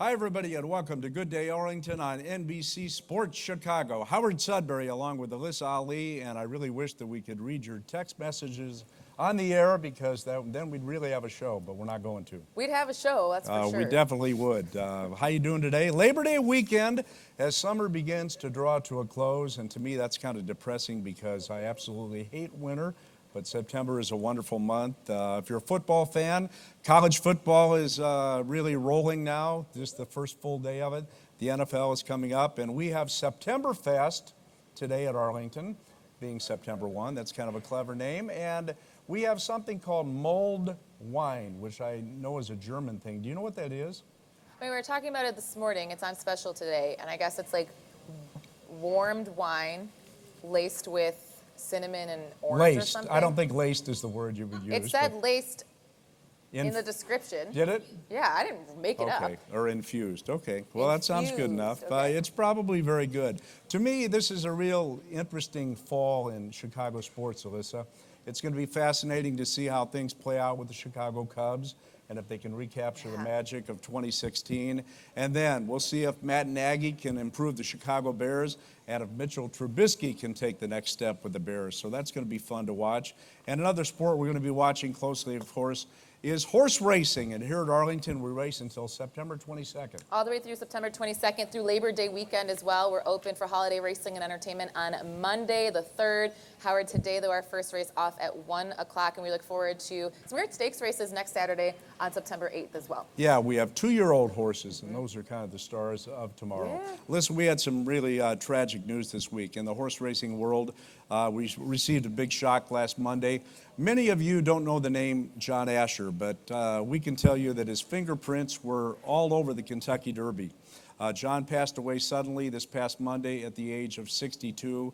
Hi, everybody, and welcome to Good Day Arlington on NBC Sports Chicago. Howard Sudberry along with Alyssa Ali, and I really wish that we could read your text messages on the air because then we'd really have a show, but we're not going to. We'd have a show, that's for sure. We definitely would. How you doing today? Labor Day weekend as summer begins to draw to a close, and to me that's kind of depressing because I absolutely hate winter. But September is a wonderful month. If you're a football fan, college football is really rolling now. This is the first full day of it. The NFL is coming up, and we have September Fest today at Arlington, being September 1. That's kind of a clever name. And we have something called mulled wine, which I know is a German thing. Do you know what that is? We were talking about it this morning. It's on special today, and I guess it's like warmed wine laced with cinnamon and orange or something. I don't think laced is the word you would use. It said laced in the description. Did it? Yeah, I didn't make it up. Okay, or infused. Okay, well, that sounds good enough. Okay. It's probably very good. To me, this is a real interesting fall in Chicago sports, Alyssa. It's going to be fascinating to see how things play out with the Chicago Cubs and if they can recapture the magic of 2016. And then we'll see if Matt Nagy can improve the Chicago Bears and if Mitchell Trubisky can take the next step with the Bears. So that's going to be fun to watch. And another sport we're going to be watching closely, of course, is horse racing. And here at Arlington, we race until September 22nd. All the way through September 22nd, through Labor Day weekend as well. We're open for holiday racing and entertainment on Monday, the 3rd. Howard, today, though, our first race off at 1 o'clock, and we look forward to some weird stakes races next Saturday on September 8th as well. Yeah, we have 2-year-old horses, and those are kind of the stars of tomorrow. Yeah. Listen, we had some really tragic news this week. In the horse racing world, we received a big shock last Monday. Many of you don't know the name John Asher, but we can tell you that his fingerprints were all over the Kentucky Derby. John passed away suddenly this past Monday at the age of 62.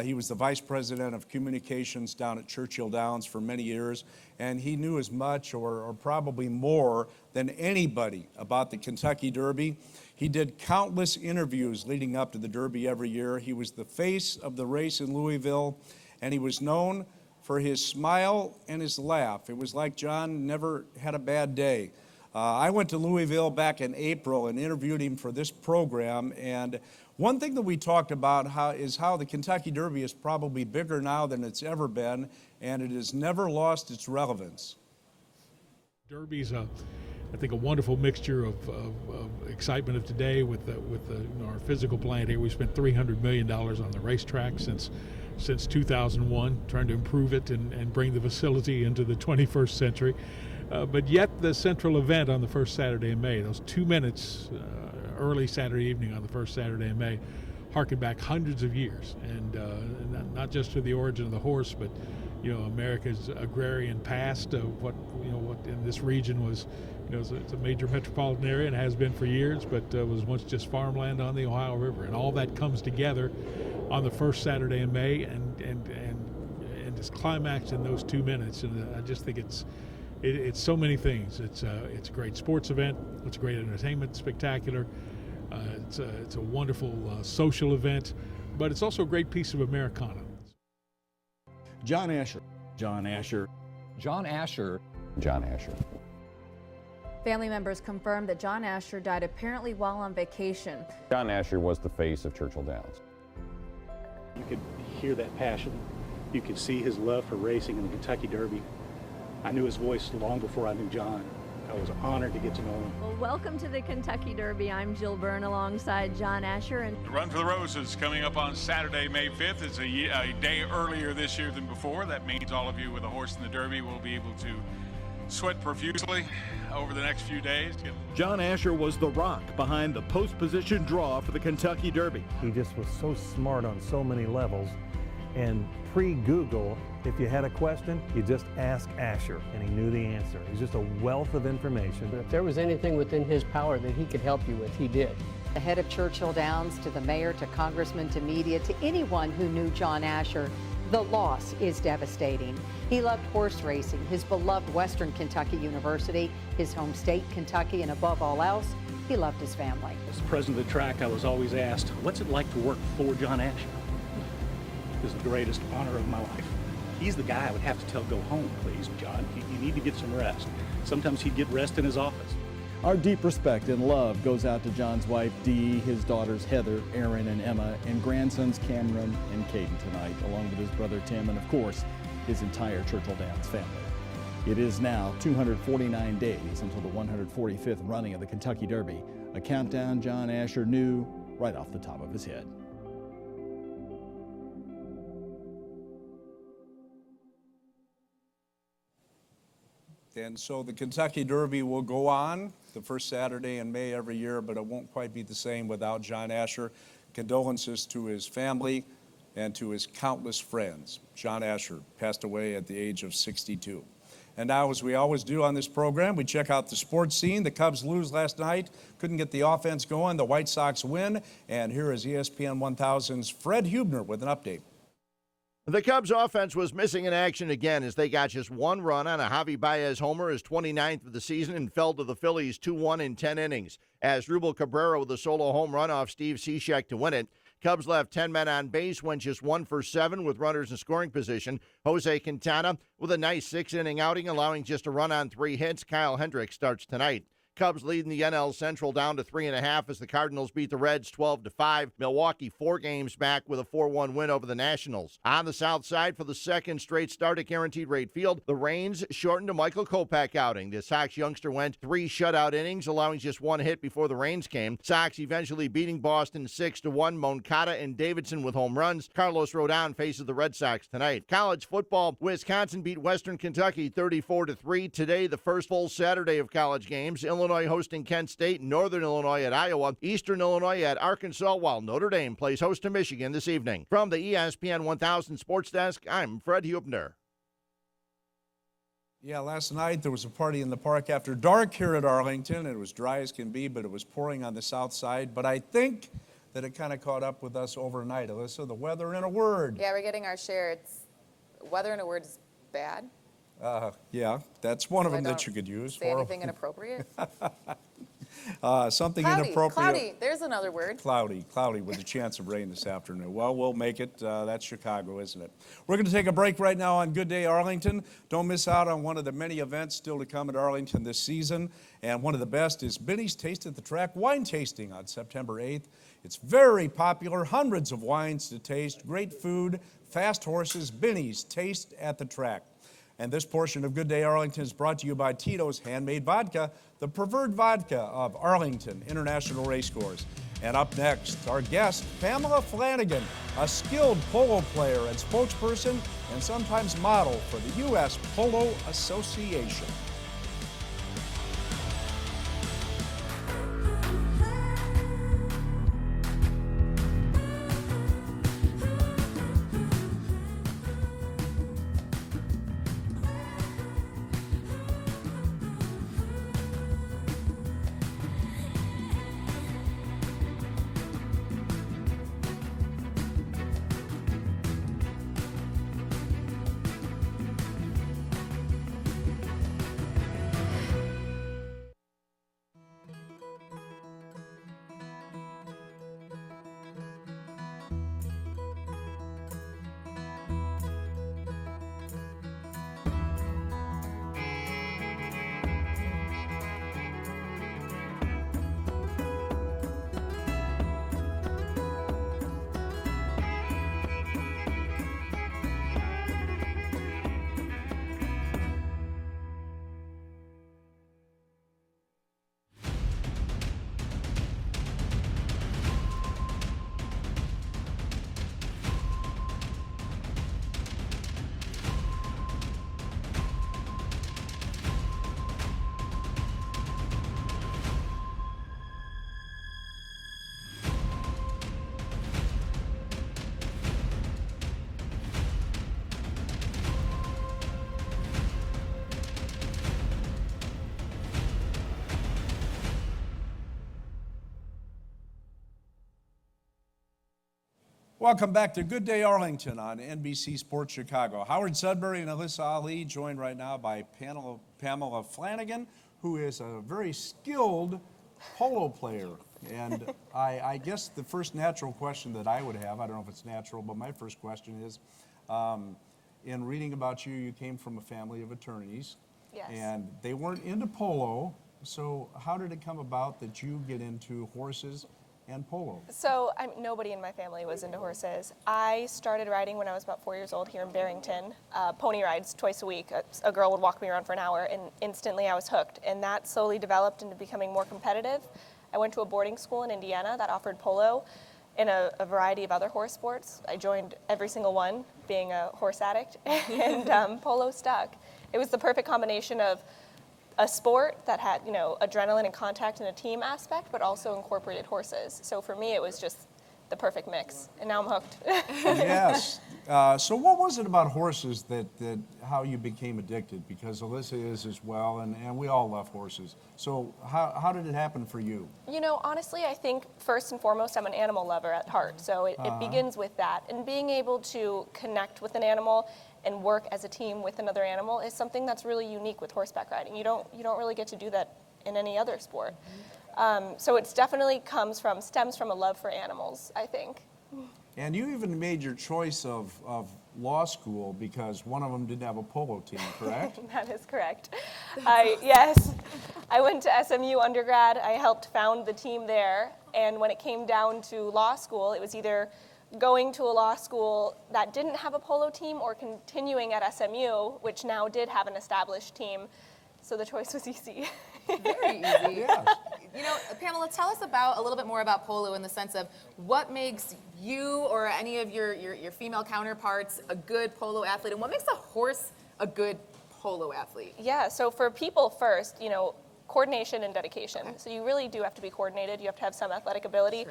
He was the vice president of communications down at Churchill Downs for many years, and he knew as much or probably more than anybody about the Kentucky Derby. He did countless interviews leading up to the Derby every year. He was the face of the race in Louisville, and he was known for his smile and his laugh. It was like John never had a bad day. I went to Louisville back in April and interviewed him for this program, and one thing that we talked about is how the Kentucky Derby is probably bigger now than it's ever been, and it has never lost its relevance. Derby's I think a wonderful mixture of excitement of today with our physical plant here. We spent $300 million on the racetrack since 2001, trying to improve it and bring the facility into the 21st century. But yet the central event on the first Saturday in May, those 2 minutes early Saturday evening on the first Saturday in May, harken back hundreds of years, and not just to the origin of the horse, but America's agrarian past of what in this region was. It's a major metropolitan area and has been for years, but was once just farmland on the Ohio River, and all that comes together on the first Saturday in May, and is climaxed in those 2 minutes. And I just think it's so many things. It's a great sports event. It's a great entertainment spectacular. It's a wonderful social event, but it's also a great piece of Americana. John Asher. John Asher. John Asher. John Asher. Family members confirmed that John Asher died apparently while on vacation. John Asher was the face of Churchill Downs. You could hear that passion. You could see his love for racing in the Kentucky Derby. I knew his voice long before I knew John. I was honored to get to know him. Well, welcome to the Kentucky Derby. I'm Jill Byrne alongside John Asher. And Run for the Roses coming up on Saturday, May 5th. It's a day earlier this year than before. That means all of you with a horse in the Derby will be able to sweat profusely over the next few days. John Asher was the rock behind the post-position draw for the Kentucky Derby. He just was so smart on so many levels. And pre-Google, if you had a question, you just ask Asher, and he knew the answer. He's just a wealth of information. If there was anything within his power that he could help you with, he did. The head of Churchill Downs, to the mayor, to congressmen, to media, to anyone who knew John Asher, the loss is devastating. He loved horse racing, his beloved Western Kentucky University, his home state, Kentucky, and above all else, he loved his family. As president of the track, I was always asked, what's it like to work for John Asher? It was the greatest honor of my life. He's the guy I would have to tell, go home, please, John. You need to get some rest. Sometimes he'd get rest in his office. Our deep respect and love goes out to John's wife, Dee, his daughters, Heather, Aaron, and Emma, and grandsons, Cameron and Caden tonight, along with his brother, Tim, and of course, his entire Churchill Downs family. It is now 249 days until the 145th running of the Kentucky Derby, a countdown John Asher knew right off the top of his head. And so the Kentucky Derby will go on the first Saturday in May every year, but it won't quite be the same without John Asher. Condolences to his family and to his countless friends. John Asher passed away at the age of 62. And now, as we always do on this program, we check out the sports scene. The Cubs lose last night, couldn't get the offense going. The White Sox win. And here is ESPN 1000's Fred Hubner with an update. The Cubs offense was missing in action again as they got just one run on a Javi Baez homer, his 29th of the season, and fell to the Phillies 2-1 in 10 innings. As Rubel Cabrera with a solo home run off Steve Cishek to win it. Cubs left 10 men on base, went just 1 for 7 with runners in scoring position. Jose Quintana with a nice 6-inning outing, allowing just a run on 3 hits. Kyle Hendricks starts tonight. Cubs leading the NL Central down to 3.5 as the Cardinals beat the Reds 12-5. Milwaukee 4 games back with a 4-1 win over the Nationals. On the south side for the second straight start at Guaranteed Rate Field, the Rains shortened a Michael Kopech outing. The Sox youngster went 3 shutout innings, allowing just 1 hit before the Rains came. Sox eventually beating Boston 6-1. Moncada and Davidson with home runs. Carlos Rodon faces the Red Sox tonight. College football, Wisconsin beat Western Kentucky 34-3. Today, the first full Saturday of college games. Illinois hosting Kent State, Northern Illinois at Iowa, Eastern Illinois at Arkansas, while Notre Dame plays host to Michigan this evening. From the ESPN 1000 Sports Desk, I'm Fred Hubner. Yeah, last night there was a party in the park after dark here at Arlington. It was dry as can be, but it was pouring on the south side. But I think that it kind of caught up with us overnight. Alyssa, the weather in a word. Yeah, we're getting our share. It's weather in a word is bad. Yeah, that's one of them that you could use. Say anything inappropriate? Something cloudy, inappropriate. Cloudy, there's another word. Cloudy with a chance of rain this afternoon. Well, we'll make it. That's Chicago, isn't it? We're going to take a break right now on Good Day Arlington. Don't miss out on one of the many events still to come at Arlington this season. And one of the best is Benny's Taste at the Track wine tasting on September 8th. It's very popular, hundreds of wines to taste, great food, fast horses, Benny's Taste at the Track. And this portion of Good Day Arlington is brought to you by Tito's Handmade Vodka, the preferred vodka of Arlington International Racecourse. And up next, our guest, Pamela Flanagan, a skilled polo player and spokesperson and sometimes model for the US Polo Association. Welcome back to Good Day Arlington on NBC Sports Chicago. Howard Sudberry and Alyssa Ali joined right now by Pamela Flanagan, who is a very skilled polo player. And I guess the first natural question that I would have, I don't know if it's natural, but my first question is, in reading about you, you came from a family of attorneys. Yes. And they weren't into polo, So how did it come about that you get into horses and polo? So nobody in my family was into horses. I started riding when I was about 4 years old here in Barrington. Pony rides twice a week. A girl would walk me around for an hour, and instantly I was hooked. And that slowly developed into becoming more competitive. I went to a boarding school in Indiana that offered polo and a variety of other horse sports. I joined every single one, being a horse addict, and polo stuck. It was the perfect combination of a sport that had, adrenaline and contact and a team aspect, but also incorporated horses. So for me, it was just the perfect mix, and now I'm hooked. Yes. So what was it about horses that how you became addicted? Because Alyssa is as well, and we all love horses. So how did it happen for you? Honestly, I think first and foremost, I'm an animal lover at heart. So it begins with that. And being able to connect with an animal and work as a team with another animal is something that's really unique with horseback riding. You don't really get to do that in any other sport. So it's definitely stems from a love for animals, I think. And you even made your choice of law school because one of them didn't have a polo team, correct? That is correct. Yes. I went to SMU undergrad. I helped found the team there. And when it came down to law school, it was either going to a law school that didn't have a polo team or continuing at SMU, which now did have an established team. So the choice was easy. Very easy. Yes. Pamela, tell us a little bit more about polo in the sense of what makes you or any of your female counterparts a good polo athlete, and what makes a horse a good polo athlete? Yeah, so for people first, coordination and dedication. Okay. So you really do have to be coordinated. You have to have some athletic ability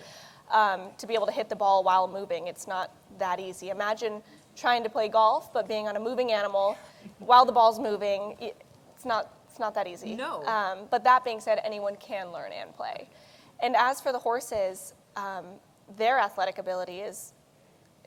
to be able to hit the ball while moving. It's not that easy. Imagine trying to play golf, but being on a moving animal while the ball's moving. It's not that easy. No. But that being said, anyone can learn and play. And as for the horses, their athletic ability is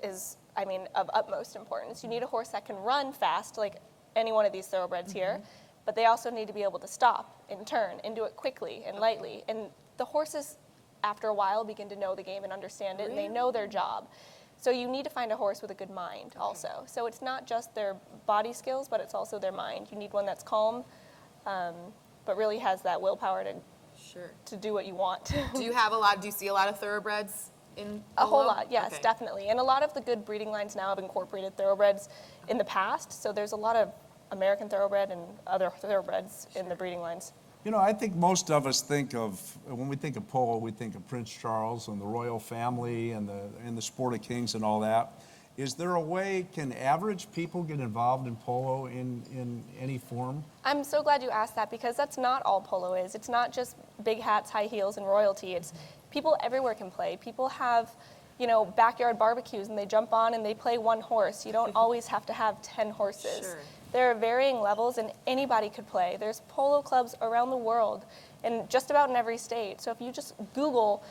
of utmost importance. You need a horse that can run fast, like any one of these thoroughbreds here, but they also need to be able to stop and turn and do it quickly and lightly. And the horses, after a while, begin to know the game and understand it, and they know their job. So you need to find a horse with a good mind also. So it's not just their body skills, but it's also their mind. You need one that's calm, but really has that willpower to do what you want. Do you see a lot of thoroughbreds in polo? A whole lot, yes, definitely. And a lot of the good breeding lines now have incorporated thoroughbreds in the past, so there's a lot of American thoroughbred and other thoroughbreds in the breeding lines. I think most of us when we think of polo, we think of Prince Charles and the royal family and the Sport of Kings and all that. Is there a way, can average people get involved in polo in any form? I'm so glad you asked that, because that's not all polo is. It's not just big hats, high heels, and royalty. It's people everywhere can play. People have, backyard barbecues, and they jump on and they play one horse. You don't always have to have 10 horses. Sure. There are varying levels, and anybody could play. There's polo clubs around the world, and just about in every state. So if you just Google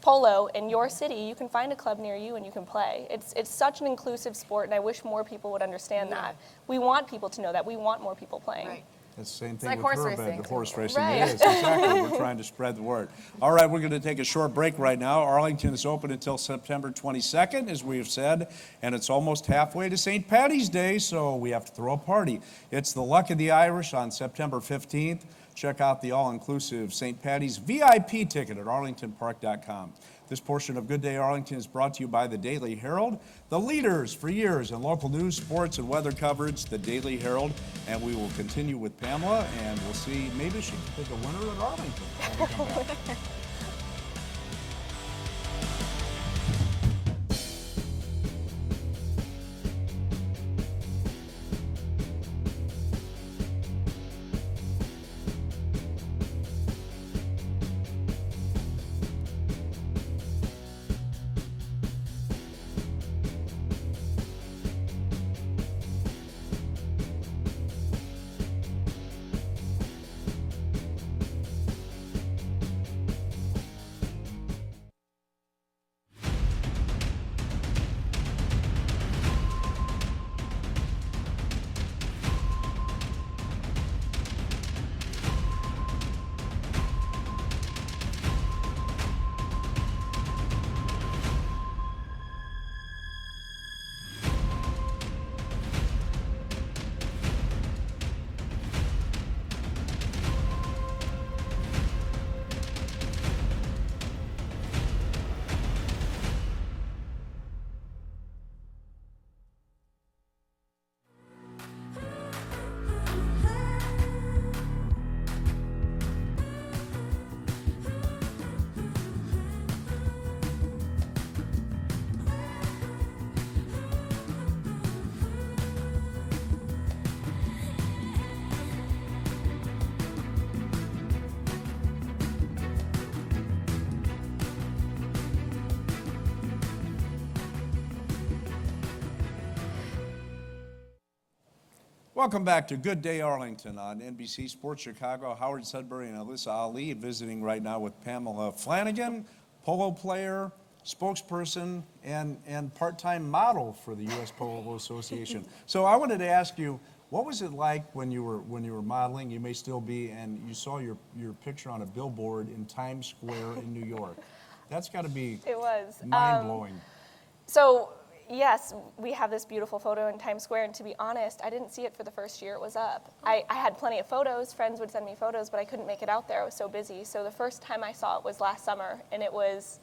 polo in your city, you can find a club near you and you can play. It's such an inclusive sport, and I wish more people would understand that. We want people to know that. We want more people playing. Right. It's the same thing like with horse thoroughbred. racing. The horse racing Right. is, exactly. We're trying to spread the word. All right, we're going to take a short break right now. Arlington is open until September 22nd, as we have said, and it's almost halfway to St. Patty's Day, so we have to throw a party. It's the Luck of the Irish on September 15th. Check out the all-inclusive St. Patty's VIP ticket at arlingtonpark.com. This portion of Good Day Arlington is brought to you by the Daily Herald, the leaders for years in local news, sports, and weather coverage, the Daily Herald. And we will continue with Pamela, and we'll see, maybe she can pick a winner at Arlington when we come back. Welcome back to Good Day Arlington on NBC Sports Chicago. Howard Sudberry and Alyssa Ali visiting right now with Pamela Flanagan, polo player, spokesperson, and part-time model for the US Polo Association. So I wanted to ask you, what was it like when you were modeling? You may still be, and you saw your picture on a billboard in Times Square in New York. That's got to be mind-blowing. So yes, we have this beautiful photo in Times Square, and to be honest, I didn't see it for the first year it was up. I had plenty of photos, friends would send me photos, but I couldn't make it out there, I was so busy. So the first time I saw it was last summer, and it was,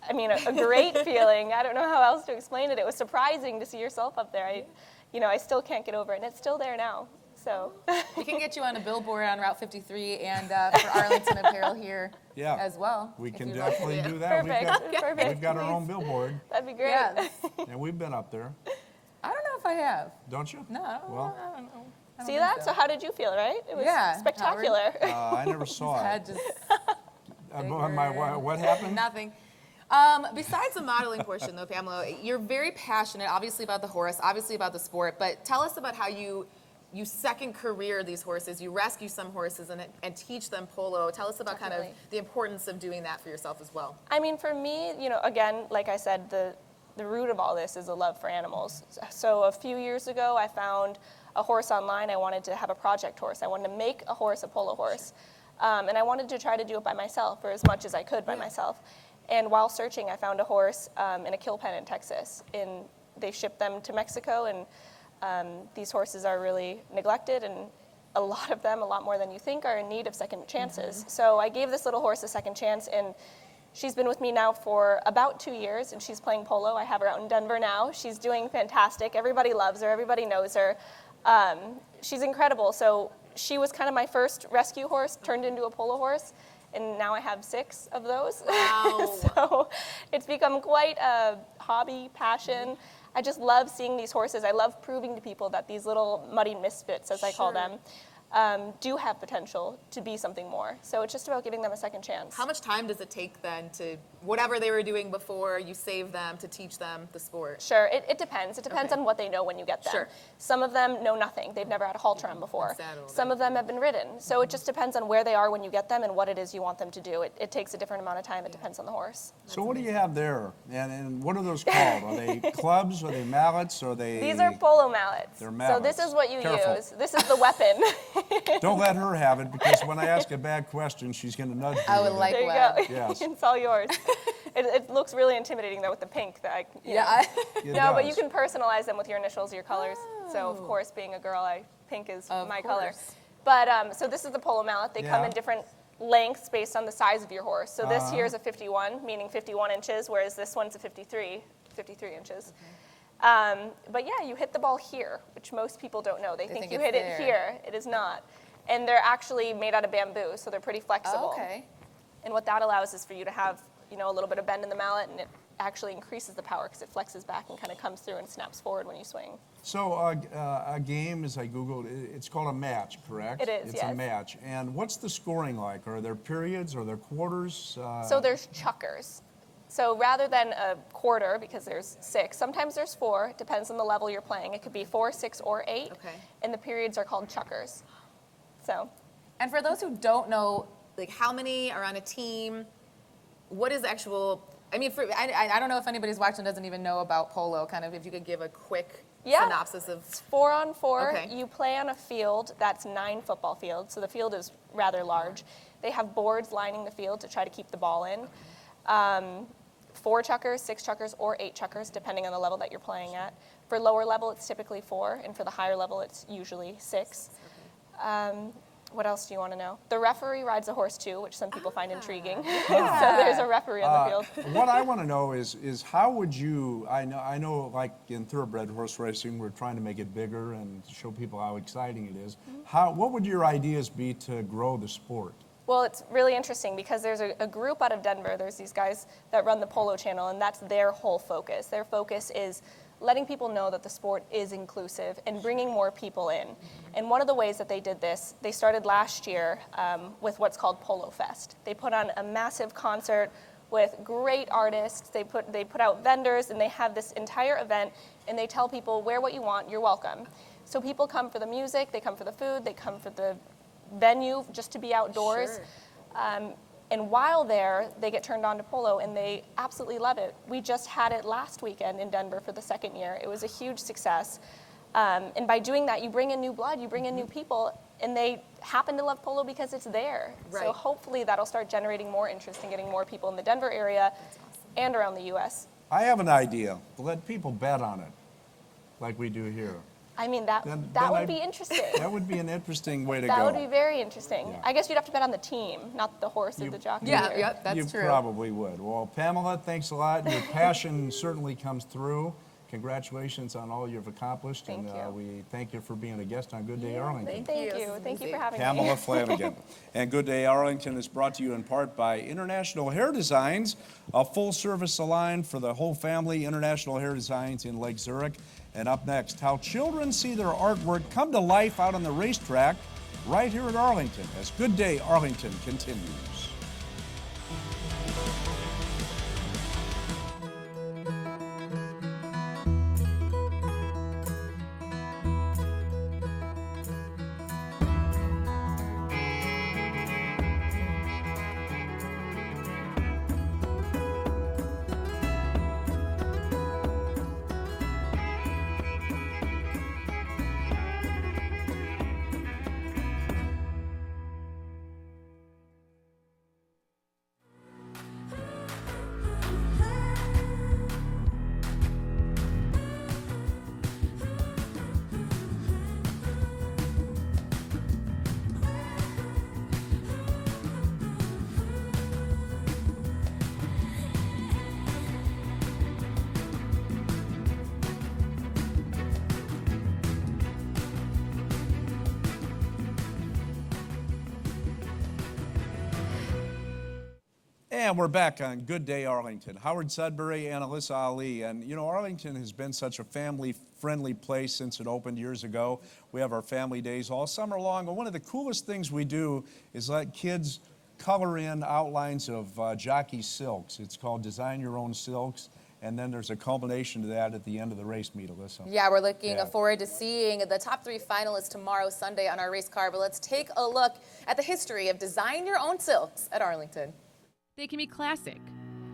I mean, a great feeling. I don't know how else to explain it. It was surprising to see yourself up there. I still can't get over it, and it's still there now. So we can get you on a billboard on Route 53 and for Arlington Apparel here as well. We can definitely do that. Perfect. We've got our own billboard. That'd be great. Yes. And we've been up there. I don't know if I have. Don't you? No, I don't know. I don't See that? So how did you feel, right? It was spectacular. I never saw it. What happened? Nothing. Besides the modeling portion, though, Pamela, you're very passionate, obviously, about the horse, obviously about the sport, but tell us about how you second career these horses. You rescue some horses and teach them polo. Tell us about kind of the importance of doing that for yourself as well. I mean, for me, again, like I said, the root of all this is a love for animals. So a few years ago, I found a horse online. I wanted to have a project horse. I wanted to make a horse a polo horse. And I wanted to try to do it by myself, or as much as I could by myself. And while searching, I found a horse in a kill pen in Texas. They shipped them to Mexico, and these horses are really neglected, and a lot of them, a lot more than you think, are in need of second chances. Mm-hmm. So I gave this little horse a second chance, and she's been with me now for about 2 years, and she's playing polo. I have her out in Denver now. She's doing fantastic. Everybody loves her. Everybody knows her. She's incredible. So she was kind of my first rescue horse, turned into a polo horse, and now I have 6 of those. Wow. So it's become quite a hobby, passion. I just love seeing these horses. I love proving to people that these little muddy misfits, as I call them, do have potential to be something more. So it's just about giving them a second chance. How much time does it take then to, whatever they were doing before, you save them to teach them the sport? Sure, it depends. It depends on what they know when you get them. Sure. Some of them know nothing. They've never had a halter on before. Some of them have been ridden. So it just depends on where they are when you get them and what it is you want them to do. It takes a different amount of time. It depends on the horse. So what do you have there? And what are those called? Are they clubs? Are they mallets? Are they? These are polo mallets. They're mallets. So this is what you Careful. use. This is the weapon. Don't let her have it, because when I ask a bad question, she's going to nudge me. I would like There you that. go. Yes. It's all yours. It looks really intimidating, though, with the pink. But you can personalize them with your initials, your colors. So, of course, being a girl, pink is my color. But so this is the polo mallet. They come in different lengths based on the size of your horse. So this here is a 51, meaning 51 inches, whereas this one's a 53 inches. But yeah, you hit the ball here, which most people don't know. They think you hit it here. It is not. And they're actually made out of bamboo, so they're pretty flexible. Okay. And what that allows is for you to have, a little bit of bend in the mallet, and it actually increases the power because it flexes back and kind of comes through and snaps forward when you swing. So a game, as I Googled, it's called a match, correct? It is, It's a match. And what's the scoring like? Are there periods? Are there quarters? So there's chukkers. So rather than a quarter, because there's 6, sometimes there's 4. It depends on the level you're playing. It could be 4, 6, or 8. Okay. And the periods are called chukkers. So. And for those who don't know, like how many are on a team? What is the actual? I mean, I don't know if anybody's watching doesn't even know about polo. Kind of, if you could give a quick synopsis of. It's 4-on-4. Okay. You play on a field that's 9 football fields, so the field is rather large. They have boards lining the field to try to keep the ball in. 4 chukkers, 6 chukkers, or 8 chukkers, depending on the level that you're playing at. For lower level, it's typically 4, and for the higher level, it's usually 6. What else do you want to know? The referee rides a horse too, which some people find intriguing. So there's a referee on the field. What I want to know is how would you? I know, like in thoroughbred horse racing, we're trying to make it bigger and show people how exciting it is. What would your ideas be to grow the sport? Well, it's really interesting because there's a group out of Denver. There's these guys that run the Polo Channel, and that's their whole focus. Their focus is letting people know that the sport is inclusive and bringing more people in. And one of the ways that they did this, they started last year with what's called Polo Fest. They put on a massive concert with great artists. They put out vendors, and they have this entire event, and they tell people, wear what you want, you're welcome. So people come for the music, they come for the food, they come for the venue, just to be outdoors. Sure. And while there, they get turned on to polo, and they absolutely love it. We just had it last weekend in Denver for the second year. It was a huge success. And by doing that, you bring in new blood, you bring in new people, and they happen to love polo because it's there. Right. So hopefully that'll start generating more interest and getting more people in the Denver area and around the U.S. I have an idea. Let people bet on it, like we do here. I mean, that would be interesting. That would be an interesting way to go. That would be very interesting. Yeah. I guess you'd have to bet on the team, not the horse or the jockey. Yeah, that's You true. probably would. Well, Pamela, thanks a lot. Your passion certainly comes through. Congratulations on all you've accomplished. Thank you. We thank you for being a guest on Good Day Arlington. Thank you. Thank you for having me. Pamela Flanagan. And Good Day Arlington is brought to you in part by International Hair Designs, a full-service salon for the whole family. International Hair Designs in Lake Zurich. And up next, how children see their artwork come to life out on the racetrack right here at Arlington as Good Day Arlington continues. And we're back on Good Day Arlington. Howard Sudberry and Alyssa Ali. And you know, Arlington has been such a family-friendly place since it opened years ago. We have our family days all summer long. And one of the coolest things we do is let kids color in outlines of jockey silks. It's called Design Your Own Silks. And then there's a culmination to that at the end of the race meet, Alyssa. Yeah, we're looking forward to seeing the top 3 finalists tomorrow, Sunday, on our race car. But let's take a look at the history of Design Your Own Silks at Arlington. They can be classic,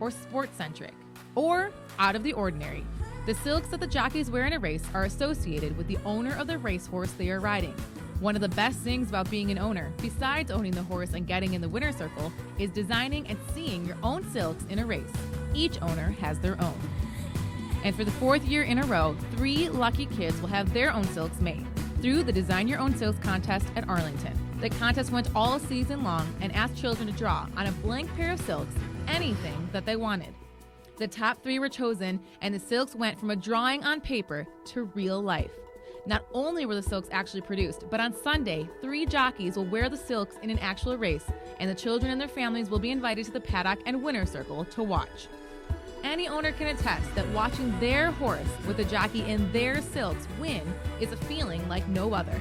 or sport-centric, or out of the ordinary. The silks that the jockeys wear in a race are associated with the owner of the racehorse they are riding. One of the best things about being an owner, besides owning the horse and getting in the winner's circle, is designing and seeing your own silks in a race. Each owner has their own. And for the 4th year in a row, 3 lucky kids will have their own silks made through the Design Your Own Silks contest at Arlington. The contest went all season long and asked children to draw on a blank pair of silks anything that they wanted. The top 3 were chosen, and the silks went from a drawing on paper to real life. Not only were the silks actually produced, but on Sunday, 3 jockeys will wear the silks in an actual race, and the children and their families will be invited to the paddock and winner's circle to watch. Any owner can attest that watching their horse with a jockey in their silks win is a feeling like no other.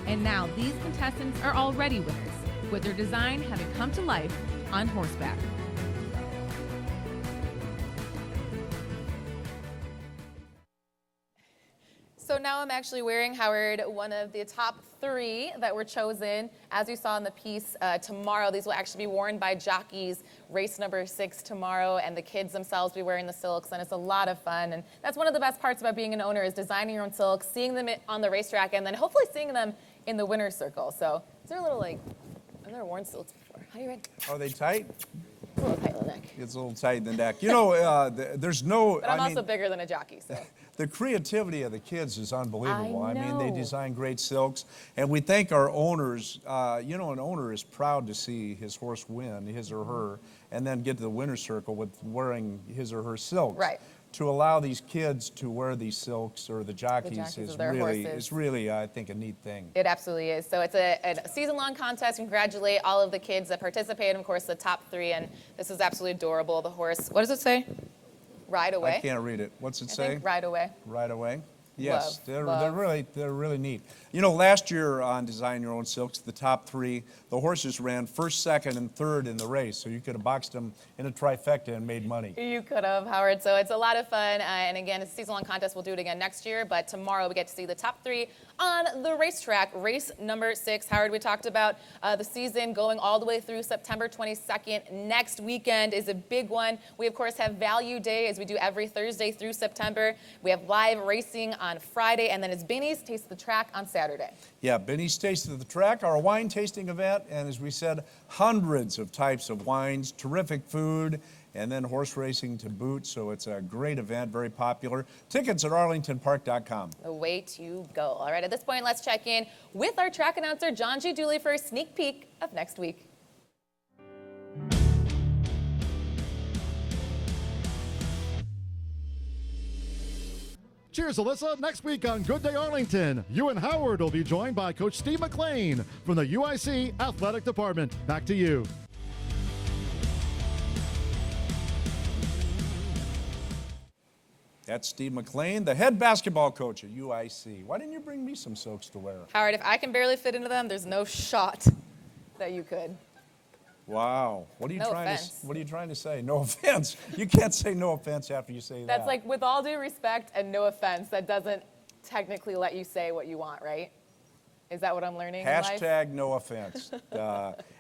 And now these contestants are already winners, with their design having come to life on horseback. So now I'm actually wearing, Howard, one of the top 3 that were chosen. As you saw in the piece tomorrow, these will actually be worn by jockeys. Race number 6 tomorrow, and the kids themselves will be wearing the silks, and it's a lot of fun. And that's one of the best parts about being an owner is designing your own silks, seeing them on the racetrack, and then hopefully seeing them in the winner's circle. So is there a little I've never worn silks before. How are you ready? Are they tight? It's a little tight in the neck. It's a little tight in the neck. You know, there's no... But I'm also bigger than a jockey, so. The creativity of the kids is unbelievable. I mean, they know. design great silks. And we thank our owners. You know, an owner is proud to see his horse win, his or her, and then get to the winner's circle with wearing his or her silks. Right. To allow these kids to wear these silks, or the jockeys of their horses. is really, I think, a neat thing. It absolutely is. So it's a season-long contest. Congratulate all of the kids that participated, and of course, the top 3. And this is absolutely adorable. The horse, what does it say? Ride away. I can't read it. What's it I say? think ride away. Right away. Yes, Love. they're really neat. You know, last year on Design Your Own Silks, the top three, the horses ran first, second, and third in the race. So you could have boxed them in a trifecta and made money. You could have, Howard. So it's a lot of fun. And again, it's a season-long contest. We'll do it again next year. But tomorrow we get to see the top three on the racetrack. Race number 6. Howard, we talked about the season going all the way through September 22nd. Next weekend is a big one. We, of course, have Value Day, as we do every Thursday through September. We have live racing on Friday. And then it's Benny's Taste of the Track on Saturday. Yeah, Benny's Taste of the Track, our wine tasting event, and as we said, hundreds of types of wines, terrific food, and then horse racing to boot. So it's a great event, very popular. Tickets at arlingtonpark.com. The way to go. All right, at this point, let's check in with our track announcer, John G. Dooley, for a sneak peek of next week. Cheers, Alyssa. Next week on Good Day Arlington, you and Howard will be joined by Coach Steve McLean from the UIC Athletic Department. Back to you. That's Steve McLean, the head basketball coach at UIC. Why didn't you bring me some silks to wear? Howard, if I can barely fit into them, there's no shot that you could. Wow. What are you No trying offense. to What are you trying to say? No offense. You can't say no offense after you say that. That's like, with all due respect and no offense, that doesn't technically let you say what you want, right? Is that what I'm learning in life? Hashtag no offense.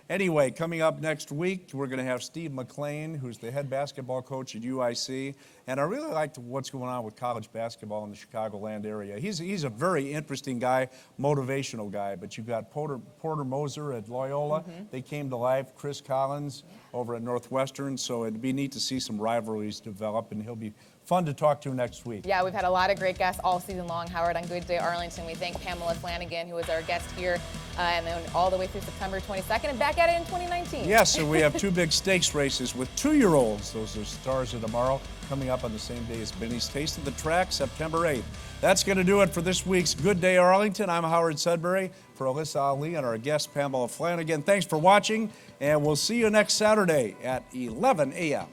Anyway, coming up next week, we're going to have Steve McLean, who's the head basketball coach at UIC. And I really like what's going on with college basketball in the Chicagoland area. He's a very interesting guy, motivational guy. But you've got Porter Moser at Loyola. They came to life. Chris Collins over at Northwestern. So it'd be neat to see some rivalries develop, and he'll be fun to talk to next week. Yeah, we've had a lot of great guests all season long, Howard, on Good Day Arlington. We thank Pamela Flanagan, who was our guest here, and then all the way through September 22nd and back at it in 2019. Yes, so we have two big stakes races with 2-year-olds. Those are stars of tomorrow, coming up on the same day as Benny's Taste of the Track, September 8th. That's going to do it for this week's Good Day Arlington. I'm Howard Sudberry for Alyssa Ali and our guest Pamela Flanagan. Thanks for watching, and we'll see you next Saturday at 11 a.m.